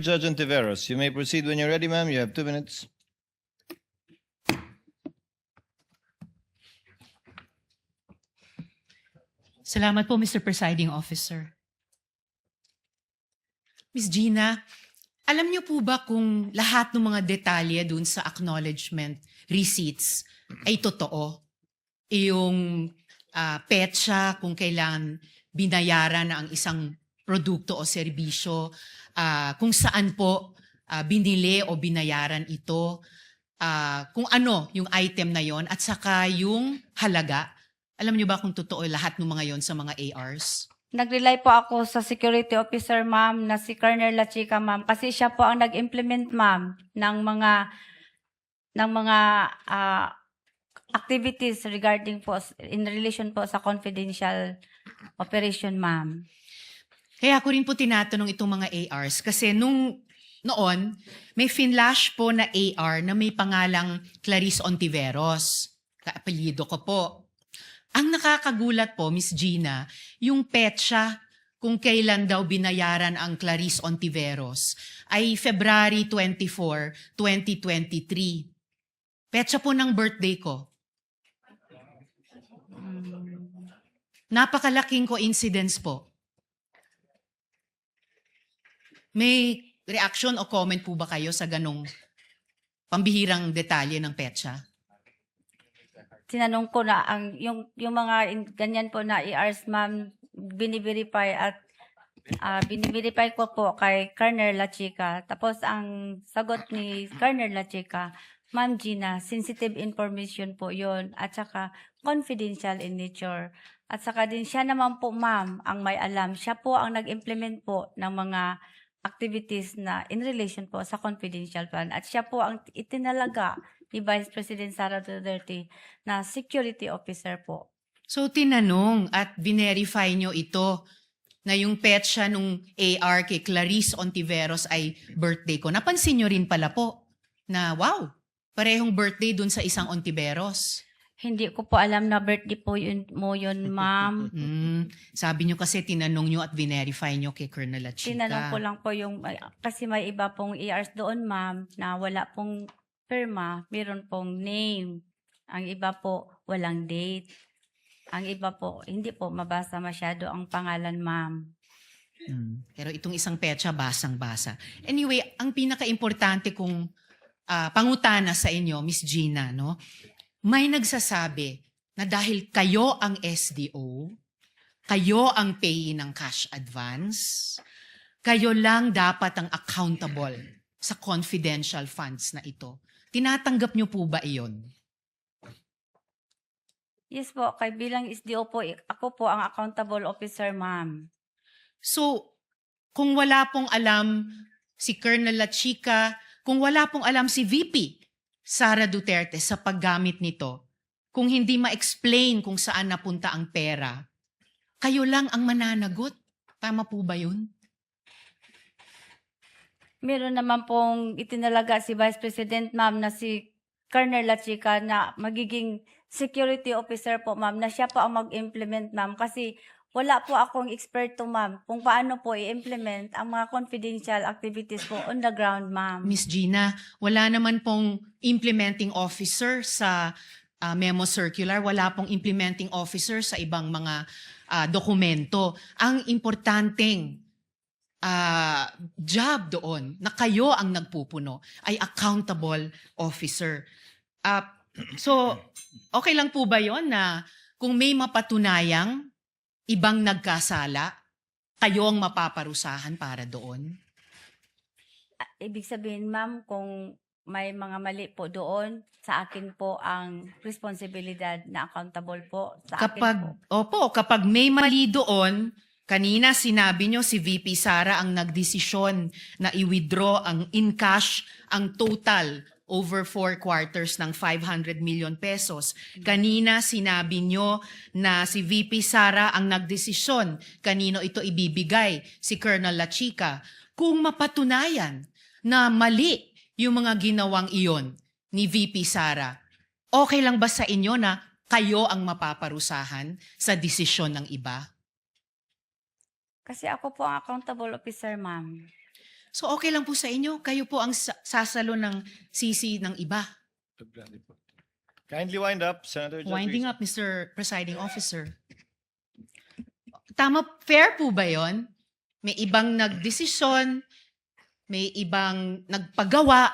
Judge Ontiveros. You may proceed when you're ready, ma'am. You have 2 minutes. Salamat po, Mr. Presiding Officer. Ms. Gina, alam niyo po ba kung lahat ng mga detalye dun sa acknowledgement receipts ay totoo? Yung petsa, kung kailan binayaran ang isang produkto o serbisyo, kung saan po binili o binayaran ito, kung ano yung item na yon at saka yung halaga. Alam niyo ba kung totoo lahat ng mga yon sa mga ARs? Nag-rely po ako sa security officer, ma'am, na si Colonel La Chica, ma'am, kasi siya po ang nag-implement, ma'am, ng mga activities regarding po in relation po sa confidential operation, ma'am. Kaya ko rin po tinatanong itong mga ARs kasi noon, may finlash po na AR na may pangalang Clarice Ontiveros. Kaapelyido ko po. Ang nakakagulat po, Miss Gina, yung petsa kung kailan daw binayaran ang Clarice Ontiveros ay February 24, 2023. Petsa po ng birthday ko. Napakalaking coincidence po. May reaction o comment po ba kayo sa ganong pambihirang detalye ng petsa? Tinanong ko na yung mga ganyan po na ERs, ma'am, biniverify at biniverify ko po kay Colonel La Chica. Tapos ang sagot ni Colonel La Chica, Ma'am Gina, sensitive information po yon at saka confidential in nature. At saka din siya naman po, ma'am, ang may alam. Siya po ang nag-implement po ng mga activities na in relation po sa confidential fund. At siya po ang itinalaga ni Vice President Sara Duterte na security officer po. So tinanong at binerify nyo ito na yung petsa nung AR kay Clarice Ontiveros ay birthday ko. Napansin nyo rin pala po na wow, parehong birthday dun sa isang Ontiveros. Hindi ko po alam na birthday po yun, ma'am. Sabi nyo kasi tinanong nyo at binerify nyo kay Colonel La Chica. Tinanong ko lang po yung, kasi may iba pong ERs doon, ma'am, na wala pong firma, meron pong name. Ang iba po, walang date. Ang iba po, hindi po mabasa masyado ang pangalan, ma'am. Pero itong isang petsa, basang-basa. Anyway, ang pinaka-importante kong pangutana sa inyo, Miss Gina, no? May nagsasabi na dahil kayo ang SDO, kayo ang payee ng cash advance, kayo lang dapat ang accountable sa confidential funds na ito. Tinatanggap niyo po ba iyon? Yes po, kay bilang SDO po, ako po ang accountable officer, ma'am. So, kung wala pong alam si Colonel La Chica, kung wala pong alam si VP Sara Duterte sa paggamit nito, kung hindi ma-explain kung saan napunta ang pera, kayo lang ang mananagot. Tama po ba yun? Meron naman pong itinalaga si Vice President, ma'am, na si Colonel La Chica na magiging security officer po, ma'am, na siya po ang mag-implement, ma'am, kasi wala po akong eksperto, ma'am, kung paano po i-implement ang mga confidential activities po on the ground, ma'am. Miss Gina, wala naman pong implementing officer sa memo circular, wala pong implementing officer sa ibang mga dokumento. Ang importanteng job doon na kayo ang nagpupuno ay accountable officer. So, okay lang po ba yon na kung may mapatunayang ibang nagkasala, kayo ang mapaparusahan para doon? Ibig sabihin, ma'am, kung may mga mali po doon, sa akin po ang responsibilidad na accountable po. Sa akin po. Kapag may mali doon, kanina sinabi nyo si VP Sara ang nagdesisyon na i-withdraw ang in cash ang total over 4 quarters ng 500 million pesos. Kanina sinabi nyo na si VP Sara ang nagdesisyon kanino ito ibibigay, si Colonel La Chica. Kung mapatunayan na mali yung mga ginawang iyon ni VP Sara, okay lang ba sa inyo na kayo ang mapaparusahan sa desisyon ng iba? Kasi ako po ang accountable officer, ma'am. So okay lang po sa inyo, kayo po ang sasalo ng sisi ng iba. Kindly wind up, Senator Judge. Winding up, Mr. Presiding Officer. Tama, fair po ba yon? May ibang nagdesisyon, may ibang nagpagawa,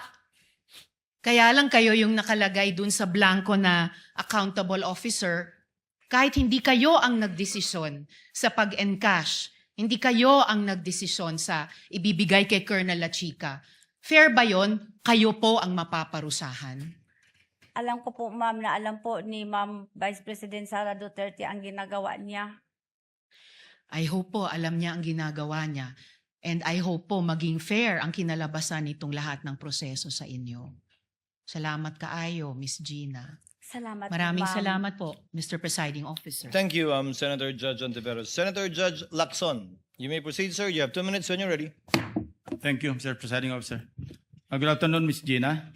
kaya lang kayo yung nakalagay dun sa blanco na accountable officer, kahit hindi kayo ang nagdesisyon sa pag-encash, hindi kayo ang nagdesisyon sa ibibigay kay Colonel La Chica. Fair ba yon? Kayo po ang mapaparusahan. Alam ko po, ma'am, na alam po ni Ma'am Vice President Sara Duterte ang ginagawa niya. I hope po alam niya ang ginagawa niya. And I hope po maging fair ang kinalabasan nitong lahat ng proseso sa inyo. Salamat kaayo, Miss Gina. Salamat Maraming po, ma'am. salamat po, Mr. Presiding Officer. Thank you, Senator Judge Ontiveros. Senator Judge Lacson, you may proceed, sir. You have 2 minutes when you're ready. Thank you, Mr. Presiding Officer. Good afternoon, Ms. Gina.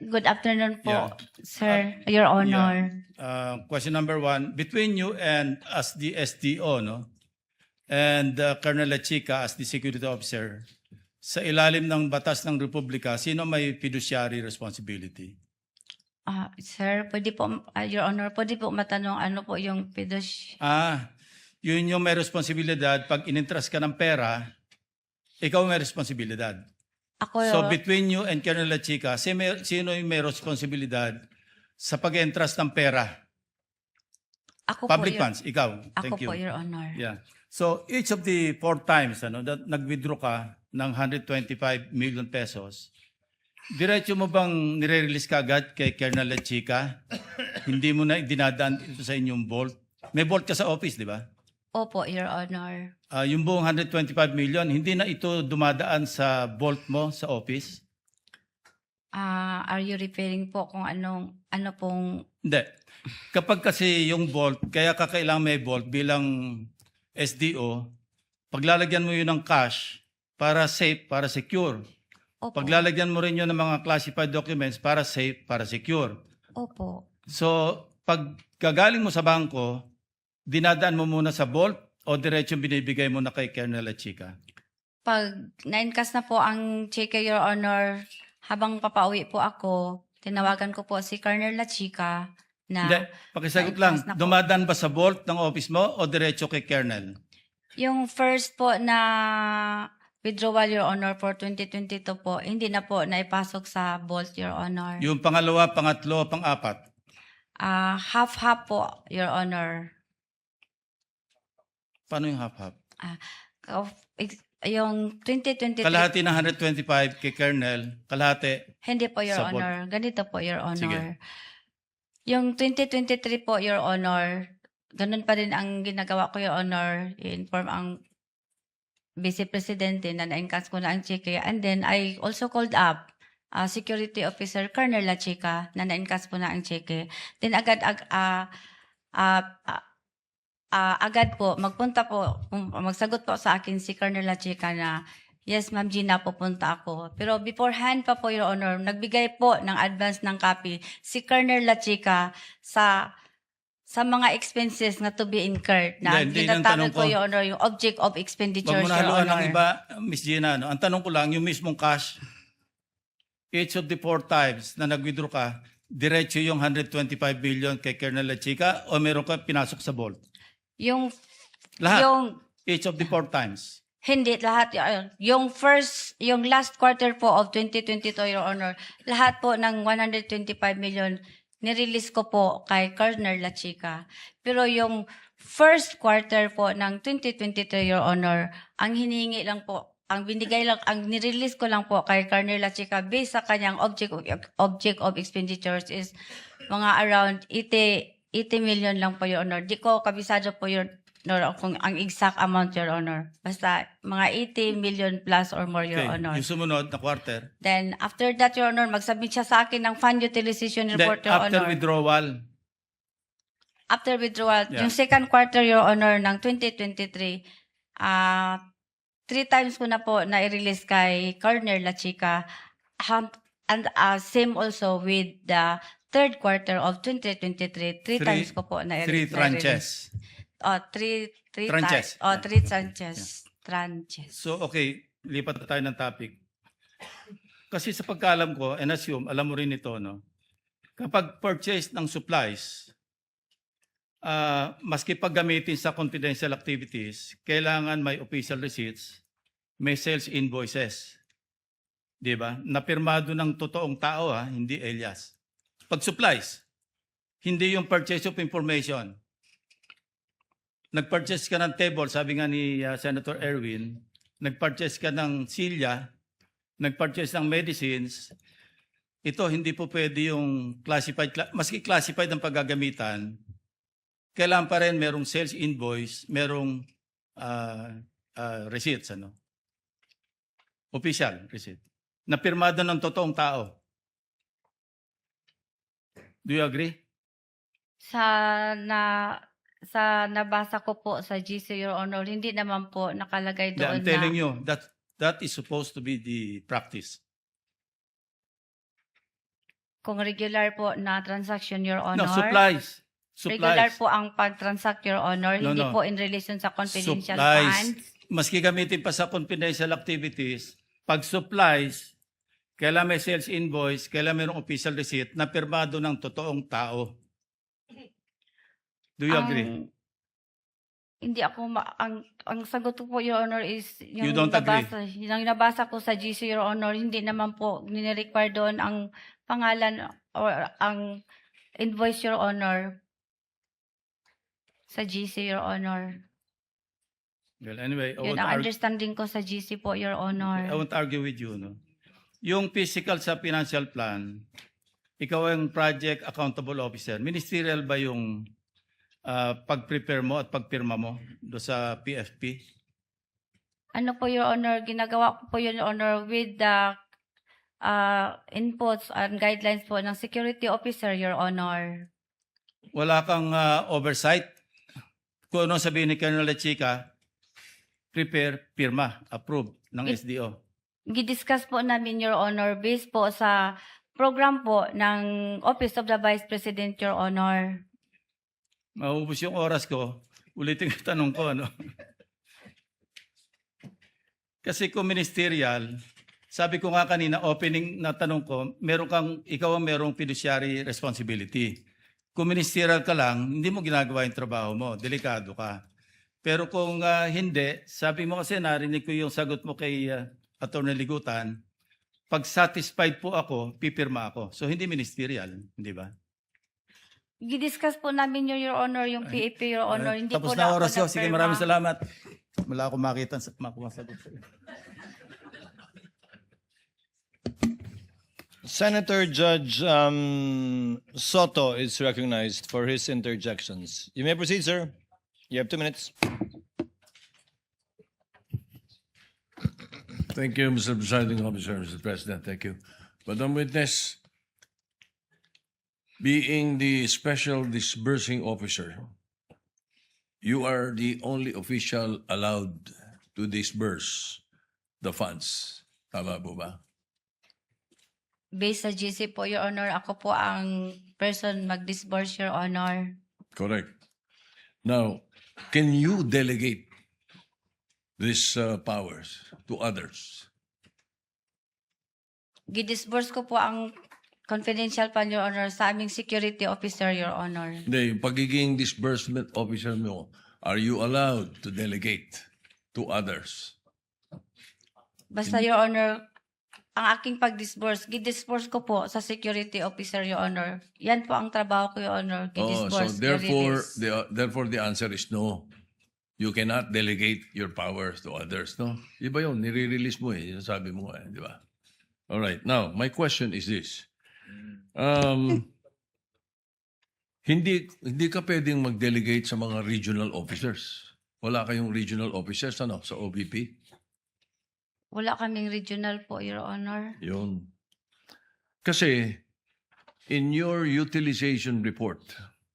Good afternoon po, Yeah. sir, Your Honor. Question number 1. Between you and as the SDO, no? And Colonel La Chica as the security officer, sa ilalim ng batas ng Republika, sino may fiduciary responsibility? Sir, pwede po, Your Honor, pwede po matanong ano po yung Yun yung may responsibilidad. Pag inintrust ka ng pera, ikaw may responsibilidad. ako, So between you and Colonel La Chica, sino yung may responsibilidad sa pag-entrust ng pera? ako Public po, funds, ikaw. Ako Thank you. po, Your Honor. Yeah. So each of the 4 times that nag-withdraw ka ng 125 million pesos, diretso mo bang nire-release ka agad kay Colonel La Chica? Hindi mo na dinadaan ito sa inyong vault? May vault ka sa office, di ba? Opo, Your Honor. Yung buong 125 million, hindi na ito dumadaan sa vault mo sa office? Are you referring po kung ano pong Hindi. Kapag kasi yung vault, kaya kakailangan may vault bilang SDO, paglalagyan mo yun ng cash para safe, para secure. Opo. Paglalagyan mo rin yun ng mga classified documents para safe, para secure. Opo. So, pag gagaling mo sa bangko, dinadaan mo muna sa vault o diretso binibigay mo na kay Colonel La Chica? Pag na-encash na po ang cheque, Your Honor, habang papauwi po ako, tinawagan ko po si Colonel La Chica na Hindi, pakisagot lang, na-encash na po. dumadaan ba sa vault ng office mo o diretso kay Colonel? Yung first po na withdrawal, Your Honor, for 2022 po, hindi na po naipasok sa vault, Your Honor. Yung pangalawa, pangatlo, pang-apat? Half-half po, Your Honor. Paano yung half-half? Yung 2023, Kalahati ng 125 kay Colonel, kalahati. hindi po, Your sa vault. Honor. Ganito po, Your Honor. Sige. Yung 2023 po, Your Honor, ganun pa rin ang ginagawa ko, Your Honor. I-inform ang Vice Presidente na na-encash ko na ang cheque. And then, I also called up Security Officer Colonel La Chica na na-encash ko na ang cheque. Then, agad po, magsagot po sa akin si Colonel La Chica na, yes, Ma'am Gina, pupunta ako. Pero beforehand pa po, Your Honor, nagbigay po ng advance ng copy si Colonel La Chica sa mga expenses na to be incurred na Hindi yung ginatawag tanong ko, ko. Your Honor, yung object of expenditures, Wag mo na Your haluan Honor. ng iba, Miss Gina. No? Ang tanong ko lang, yung mismong cash, each of the 4 times na nag-withdraw ka, diretso yung 125 billion kay Colonel La Chica o meron ka pinasok sa vault? Yung, Lahat. yung, Each of the 4 times. hindi, lahat, yung last quarter po of 2022, Your Honor, lahat po ng 125 million, nirelease ko po kay Colonel La Chica. Pero yung first quarter po ng 2022, Your Honor, ang hinihingi lang po, ang nirelease ko lang po kay Colonel La Chica based sa kanyang object of expenditures is mga around 80 million lang po, Your Honor. Di ko kabisado po, Your Honor, kung ang exact amount, Your Honor. Basta mga 80 million plus or more, Your Okay. Honor. Yung sumunod na quarter. Then, after that, Your Honor, mag-submit siya sa akin ng fund utilization report, Then, Your after Honor. withdrawal, After withdrawal, Yeah. yung second quarter, Your Honor, ng 2023, 3 times ko na po na-release kay Colonel La Chica. And same also with the third quarter of 2023. 3 times ko po na-release. 3 tranches. Three Tranches. tranches. Tranches. So, okay. lipat na tayo ng topic. Kasi sa pagkaalam ko, and assume, alam mo rin ito, no? Kapag purchase ng supplies, maski paggamitin sa confidential activities, kailangan may official receipts, may sales invoices. Di ba? Napirmado ng totoong tao, hindi alias. Pag supplies, hindi yung purchase of information. Nag-purchase ka ng table, sabi nga ni Senator Erwin, nag-purchase ka ng silya, nag-purchase ng medicines, ito hindi po pwede yung classified, maski classified ang paggagamitan, kailangan pa rin merong sales invoice, merong receipts, official receipt, na pirmado ng totoong tao. Do you agree? Sa nabasa ko po sa GC, Your Honor, hindi naman po nakalagay Yeah, doon I'm telling na you, that is supposed to be the practice. kung regular po na transaction, Your Honor. No, supplies. Regular Supplies. po ang pag-transact, Your Honor, No, hindi no. po in relation sa confidential Supplies. funds. Maski gamitin pa sa confidential activities, pag supplies, kailangan may sales invoice, kailangan mayroong official receipt na pirmado ng totoong tao. Do you agree? Hindi ako ang sagot ko po, Your Honor, is You don't agree? yung nabasa ko sa GC, Your Honor, hindi naman po nire-require doon ang pangalan or ang invoice, Your Honor, sa GC, Your Honor. Well, anyway, Yun ang understanding ko sa GC po, Your I Honor. won't argue with you. No? Yung physical sa financial plan, ikaw ang project accountable officer. Ministerial ba yung pag-prepare mo at pagpirma mo do sa PFP? Ano po, Your Honor, ginagawa ko po, Your Honor, with the inputs and guidelines po ng security officer, Your Honor. Wala kang oversight? Kung ano sabihin ni Colonel Lechica, prepare, pirma, approve ng SDO. Gidiscuss po namin, Your Honor, based po sa program po ng Office of the Vice President, Your Honor. Maubos yung oras ko, ulitin yung tanong ko. Kasi kung ministerial, sabi ko nga kanina, opening na tanong ko, ikaw ang merong fiduciary responsibility. Kung ministerial ka lang, hindi mo ginagawa yung trabaho mo, delikado ka. Pero kung hindi, sabi mo kasi narinig ko yung sagot mo kay Atty. Ligutan, pag satisfied po ako, pipirma ako. So hindi ministerial, hindi ba? Gidiscuss po namin, Your Honor, yung PAP, Your Honor. Hindi Tapos po na ako oras yun. Sige, nagpirma. maraming salamat. Wala akong makita masagot sa'yo. Senator Judge Soto is recognized for his interjections. You may proceed, sir. You have 2 minutes. Thank you, Mr. Presiding Officer, Mr. President. Thank you. Madam Witness, being the Special Disbursing Officer, you are the only official allowed to disburse the funds. Tama po ba? Based sa GC po, Your Honor, ako po ang person mag-disburse, Your Honor. Correct. Now, can you delegate these powers to others? Gidisburse ko po ang confidential fund, Your Honor, sa aming security officer, Your Honor. Hindi, yung pagiging disbursement officer mo, are you allowed to delegate to others? Basta, Your Honor, ang aking pag-disburse, gidisburse ko po sa security officer, Your Honor. Yan po ang trabaho ko, Your Honor. Oh, Gidisburse, so therefore, i-release. therefore the answer is no. You cannot delegate your powers to others, no? Iba yun, nire-release mo eh. Yung sabi mo eh, di ba? All right. Now, my question is this. Hindi ka pwedeng mag-delegate sa mga regional officers. Wala kayong regional officers, ano, sa OVP? Wala kaming regional po, Your Honor. Yun. Kasi, in your utilization report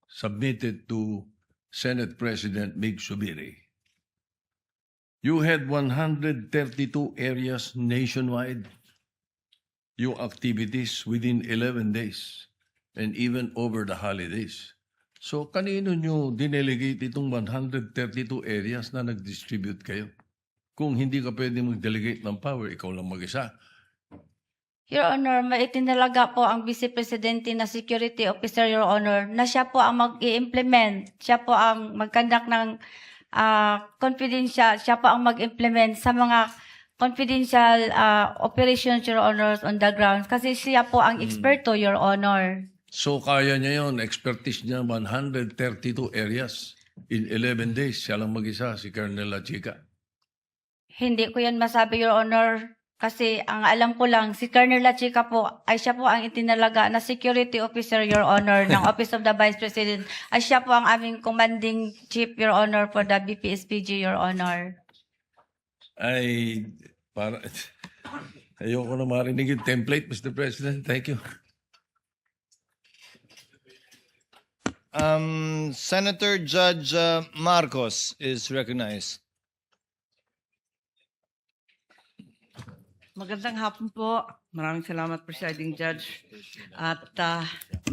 submitted to Senate President Mig Subiri, you had 132 areas nationwide, yung activities within 11 days and even over the holidays. So, kanino nyo dinelegate itong 132 areas na nag-distribute kayo? Kung hindi ka pwede mag-delegate ng power, ikaw lang mag-isa. Your Honor, may itinalaga po ang Vice Presidente na Security Officer, Your Honor, na siya po ang mag-i-implement. Siya po ang mag-conduct ng confidential, siya po ang mag-implement sa mga confidential operations, Your Honor, on the ground. Kasi siya po ang eksperto, Your Honor. So kaya niya yon, expertise niya 132 areas in 11 days. Siya lang mag-isa, si Colonel La Chica. Hindi ko yan masabi, Your Honor. Kasi ang alam ko lang, si Colonel La Chica po, ay siya po ang itinalaga na Security Officer, Your Honor, ng Office of the Vice President. Ay siya po ang aming Commanding Chief, Your Honor, for the BPSPG, Your Honor. Ay, para... Ayoko na marinig yung template, Mr. President. Thank you. Senator Judge Marcos is recognized. Magandang hapon po. Maraming salamat, Presiding Judge. At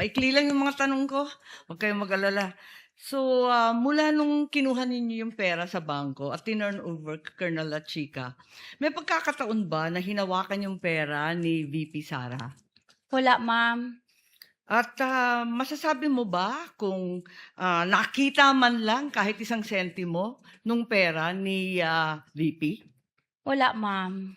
maikli lang yung mga tanong ko. Huwag kayong mag-alala. So, mula nung kinuha ninyo yung pera sa bangko at tinurn over kay Colonel La Chica, may pagkakataon ba na hinawakan yung pera ni VP Sara? Wala, ma'am. At masasabi mo ba kung nakita man lang kahit isang sentimo nung pera ni VP? Wala, ma'am.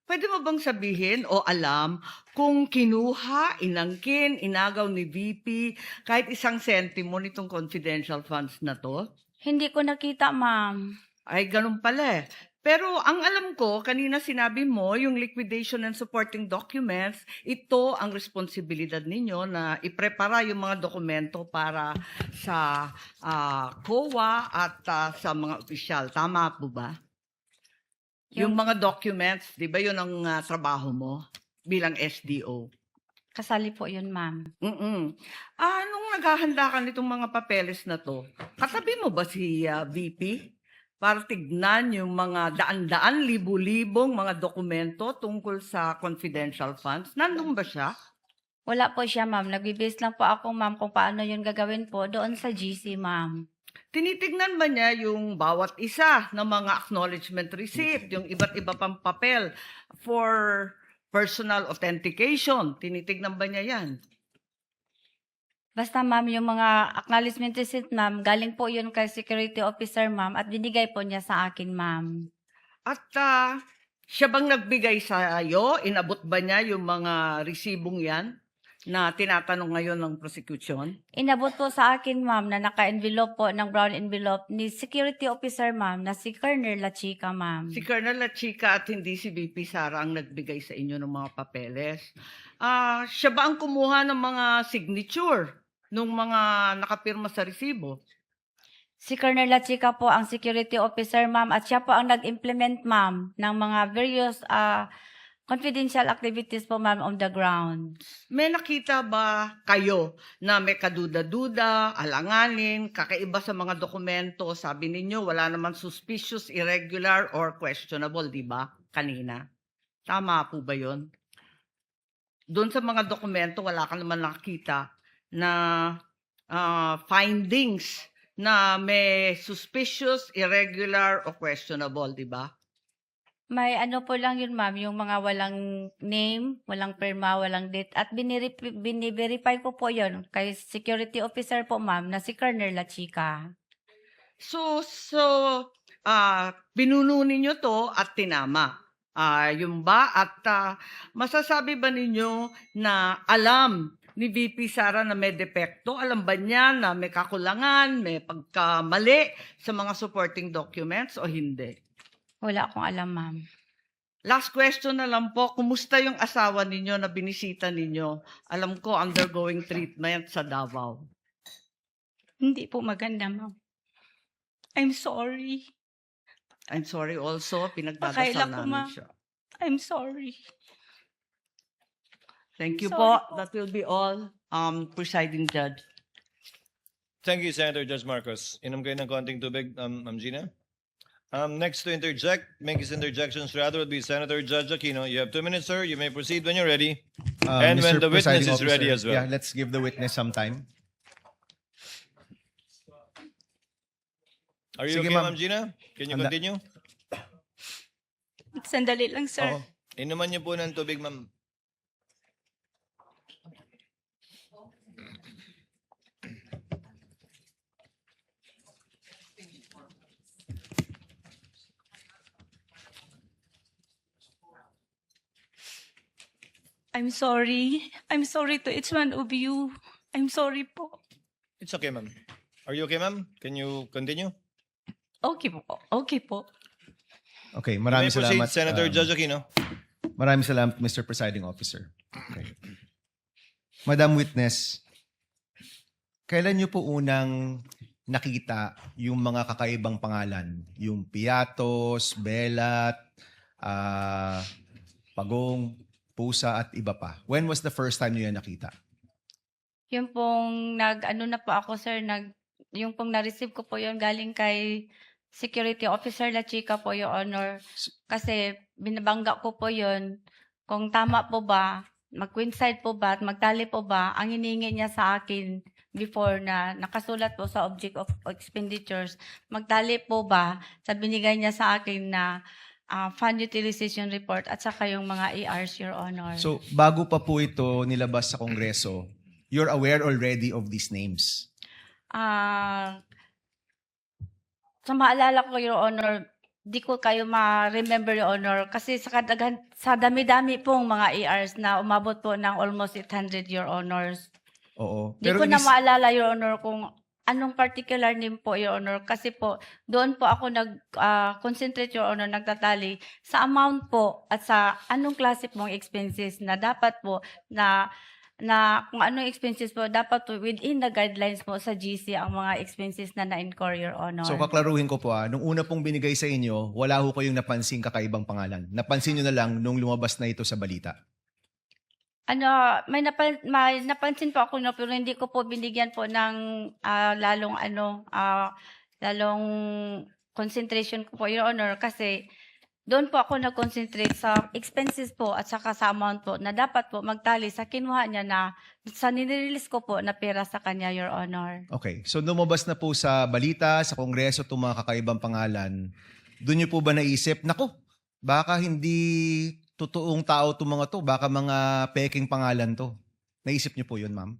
Pwede mo bang sabihin o alam kung kinuha, inangkin, inagaw ni VP kahit isang sentimo nitong confidential funds na to? Hindi ko nakita, ma'am. Ay, ganun pala eh. Pero ang alam ko, kanina sinabi mo, yung liquidation and supporting documents, ito ang responsibilidad ninyo na iprepara yung mga dokumento para sa COA at sa mga opisyal. Tama po ba? Yung mga documents, di ba yun ang trabaho mo bilang SDO? Kasali po yun, ma'am. Nung naghahanda ka nitong mga papeles na to, katabi mo ba si VP? Para tignan yung mga daan-daan, libu-libong mga dokumento tungkol sa confidential funds. Nandun ba siya? Wala po siya, ma'am. Nagbibase lang po ako, ma'am, kung paano yun gagawin po doon sa GC, ma'am. Tinitignan ba niya yung bawat isa ng mga acknowledgement receipt, yung iba't iba pang papel for personal authentication? Tinitignan ba niya yan? Basta, ma'am, yung mga acknowledgement receipt, ma'am, galing po yun kay security officer, ma'am, at binigay po niya sa akin, ma'am. At siya bang nagbigay sa iyo? Inabot ba niya yung mga resibong yan na tinatanong ngayon ng prosecution? Inabot po sa akin, ma'am, na naka-envelope po ng brown envelope ni security officer, ma'am, na si Colonel La Chica, ma'am. Si Colonel La Chica at hindi si VP Sara ang nagbigay sa inyo ng mga papeles. Siya ba ang kumuha ng mga signature nung mga nakapirma sa resibo? Si Colonel La Chica po ang security officer, ma'am, at siya po ang nag-implement, ma'am, ng mga various confidential activities po, ma'am, on the ground. May nakita ba kayo na may kaduda-duda, alanganin, kakaiba sa mga dokumento? Sabi ninyo, wala naman suspicious, irregular, or questionable, di ba? Kanina. Tama po ba yun? Doon sa mga dokumento, wala ka naman nakita na findings na may suspicious, irregular, o questionable, di ba? May ano po lang yun, ma'am, yung mga walang name, walang perma, walang date, at biniverify ko po yun kay security officer po, ma'am, na si Colonel La Chica. So binuno ninyo to at tinama. Yung ba? At masasabi ba ninyo na alam ni VP Sara na may depekto? Alam ba niya na may kakulangan, may pagkamali sa mga supporting documents o hindi? Wala akong alam, ma'am. Last question na lang po, kumusta yung asawa ninyo na binisita ninyo? Alam ko, undergoing treatment sa Davao. Hindi po maganda, ma'am. I'm sorry. I'm sorry also, pinagdadasal Pakaila ko, namin ma'am. siya. I'm sorry. Thank you Sorry po. That will be all, Presiding Judge. Thank you, Senator Judge Marcos. Inom kayo ng konting tubig, Ma'am Gina. Next to interject, make his interjections rather would be Senator Judge Aquino. You have 2 minutes, sir. You may proceed when you're ready. And when Mr. the witness Presiding is ready Officer, as well. Yeah, let's give the witness some time. Are you Sige, okay, ma'am. Ma'am Gina? Can you Handa. continue? Sandali lang, sir. Oo. Inuman niyo po ng tubig, ma'am. I'm sorry. I'm sorry to each one of you. I'm sorry po. It's okay, ma'am. Are you okay, ma'am? Can you continue? Okay po. Okay po. Okay, You may maraming proceed, salamat. Senator Judge Aquino. Maraming salamat, Mr. Presiding Officer. Okay. Madam Witness, kailan niyo po unang nakita yung mga kakaibang pangalan? Yung Piatos, Belat, Pagong, Pusa at iba pa. When was the first time niyo yan nakita? Yung pong ano na po ako, sir, yung pong na-receive ko po yun galing kay Security Officer La Chica po, Your Honor. Kasi binabangga ko po yun kung tama po ba, mag-coincide po ba at magtali po ba ang hiningi niya sa akin before na nakasulat po sa object of expenditures, magtali po ba sa binigay niya sa akin na fund utilization report at saka yung mga ERs, Your Honor. So, bago pa po ito nilabas sa Kongreso, you're aware already of these names? Sa maalala ko, Your Honor, di ko kayo ma-remember, Your Honor, kasi sa dami-dami pong mga ERs na umabot po ng almost 800, Your Honors. Oo. Di ko na maalala, Your Honor, kung anong particular name po, Your Honor, kasi po doon po ako concentrate, Your Honor, nagtatali sa amount po at sa anong klase pong expenses na dapat po na kung anong expenses po, dapat po within the guidelines po sa GC ang mga expenses na na-incur, Your Honor. So, kaklaruhin ko po nung una pong binigay sa inyo, wala ho kayong napansin kakaibang pangalan. Napansin nyo na lang nung lumabas na ito sa balita. May napansin po ako, no, pero hindi ko po binigyan po ng lalong concentration ko po, Your Honor, kasi doon po ako nag-concentrate sa expenses po at saka sa amount po na dapat po magtali sa kinuha niya na sa nirelease ko po na pera sa kanya, Your Honor. Okay. So, lumabas na po sa balita, sa Kongreso, itong mga kakaibang pangalan. Doon nyo po ba naisip, naku, baka hindi totoong tao itong mga to, baka mga peking pangalan to. Naisip nyo po yun, ma'am?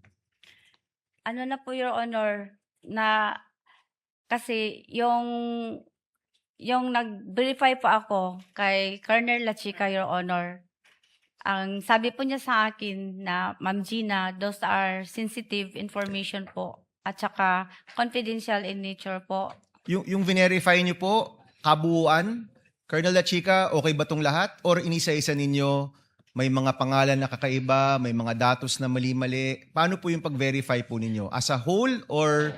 Ano na po, Your Honor, na kasi yung nag-verify po ako kay Colonel La Chica, Your Honor, ang sabi po niya sa akin na, Ma'am Gina, those are sensitive information po at saka confidential in nature po. Yung verify nyo po, kabuuan, Colonel La Chica, okay ba itong lahat? Or inisa-isa ninyo, may mga pangalan na kakaiba, may mga datos na mali-mali? Paano po yung pag-verify po ninyo? As a whole or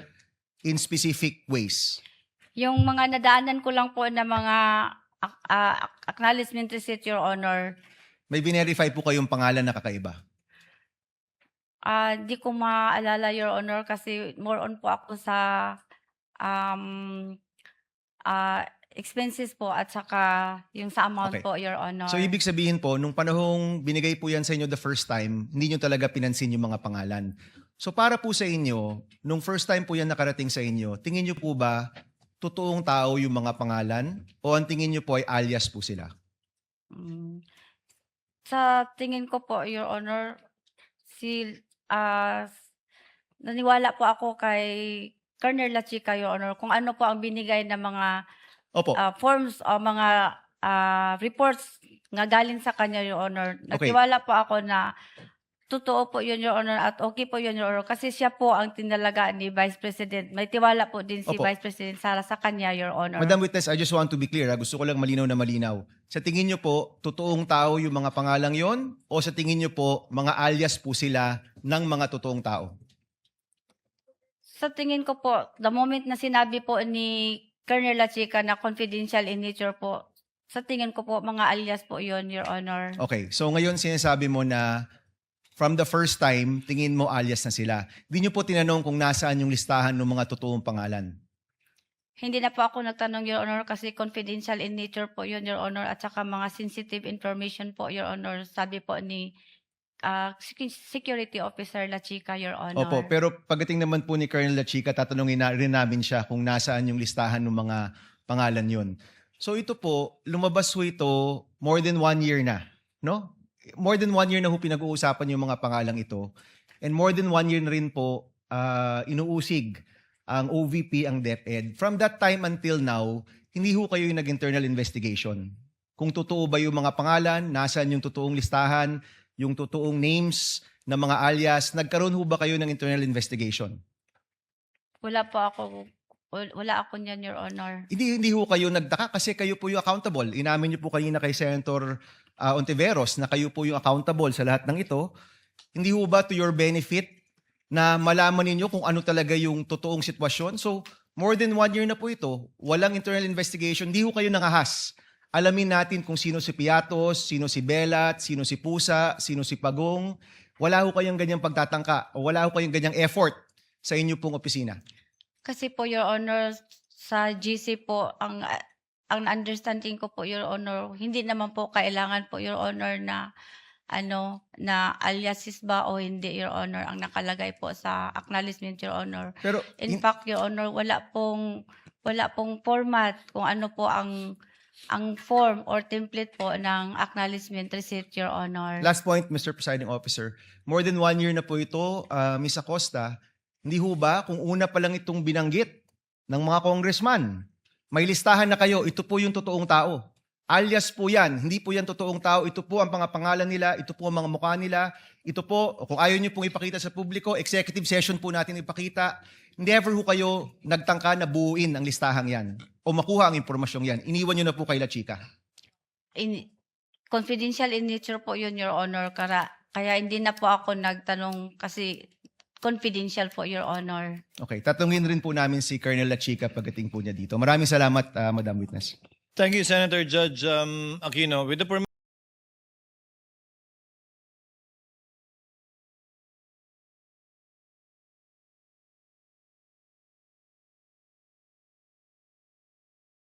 in specific ways? Yung mga nadaanan ko lang po na mga acknowledgement receipt, Your Honor, May verify po kayong pangalan na kakaiba? di ko maalala, Your Honor, kasi more on po ako sa expenses po at saka yung sa amount Okay. po, Your Honor. So, ibig sabihin po, nung panahong binigay po yan sa inyo the first time, hindi nyo talaga pinansin yung mga pangalan. So, para po sa inyo, nung first time po yan nakarating sa inyo, tingin nyo po ba totoong tao yung mga pangalan o ang tingin nyo po ay alias po sila? Sa tingin ko po, Your Honor, naniwala po ako kay Colonel La Chica, Your Honor, kung ano po ang binigay na mga Opo. forms o mga reports nga galing sa kanya, Your Honor. Okay. Nagtiwala po ako na totoo po yun, Your Honor, at okay po yun, Your Honor, kasi siya po ang tinalagaan ni Vice President. May tiwala po din si Opo. Vice President Sara sa kanya, Your Honor. Madam Witness, I just want to be clear. Gusto ko lang malinaw na malinaw. Sa tingin nyo po, totoong tao yung mga pangalang yon o sa tingin nyo po, mga alias po sila ng mga totoong tao? Sa tingin ko po, the moment na sinabi po ni Colonel La Chica na confidential in nature po, sa tingin ko po, mga alias po yun, Your Honor. Okay, so ngayon sinasabi mo na from the first time, tingin mo alias na sila. Hindi nyo po tinanong kung nasaan yung listahan ng mga totoong pangalan. Hindi na po ako nagtanong, Your Honor, kasi confidential in nature po yun, Your Honor, at saka mga sensitive information po, Your Honor, sabi po ni Security Officer La Chica, Your Honor. Opo, pero pagdating naman po ni Colonel La Chica, tatanungin na rin namin siya kung nasaan yung listahan ng mga pangalan yon. So ito po, lumabas po ito more than 1 year na, no? More than 1 year na ho pinag-uusapan yung mga pangalang ito. And more than 1 year na rin po inuusig ang OVP, ang DepEd. From that time until now, hindi ho kayo yung nag-internal investigation. Kung totoo ba yung mga pangalan, nasaan yung totoong listahan, yung totoong names ng mga alias, nagkaroon ho ba kayo ng internal investigation? Wala ako niyan, Your Honor. Hindi ho kayo nagtaka kasi kayo po yung accountable. Inamin niyo po kanina kay Senator Ontiveros na kayo po yung accountable sa lahat ng ito. Hindi ho ba to your benefit na malaman ninyo kung ano talaga yung totoong sitwasyon? So, more than 1 year na po ito, walang internal investigation, hindi ho kayo nakahas. Alamin natin kung sino si Piatos, sino si Belat, sino si Pusa, sino si Pagong. Wala ho kayong ganyang pagtatangka o wala ho kayong ganyang effort sa inyo pong opisina. Kasi po, Your Honor, sa GC po, ang understanding ko po, Your Honor, hindi naman po kailangan po, Your Honor, na na aliases ba o hindi, Your Honor, ang nakalagay po sa acknowledgement, Your Honor. Pero In fact, Your Honor, wala pong format kung ano po ang form or template po ng acknowledgement receipt, Your Honor. last point, Mr. Presiding Officer. More than 1 year na po ito, Ms. Acosta. Hindi ho ba kung una pa lang itong binanggit ng mga congressman, may listahan na kayo, ito po yung totoong tao. Alias po yan, hindi po yan totoong tao, ito po ang mga pangalan nila, ito po ang mga mukha nila, ito po, kung ayaw nyo pong ipakita sa publiko, executive session po natin ipakita. Never ho kayo nagtangka na buuin ang listahang yan o makuha ang impormasyong yan. Iniwan nyo na po kay La Chica. Confidential in nature po yun, Your Honor. Kaya hindi na po ako nagtanong kasi confidential po, Your Honor. Okay, tatanungin rin po namin si Colonel La Chica pagdating po niya dito. Maraming salamat, Madam Witness. Thank you, Senator Judge Aquino. With the permission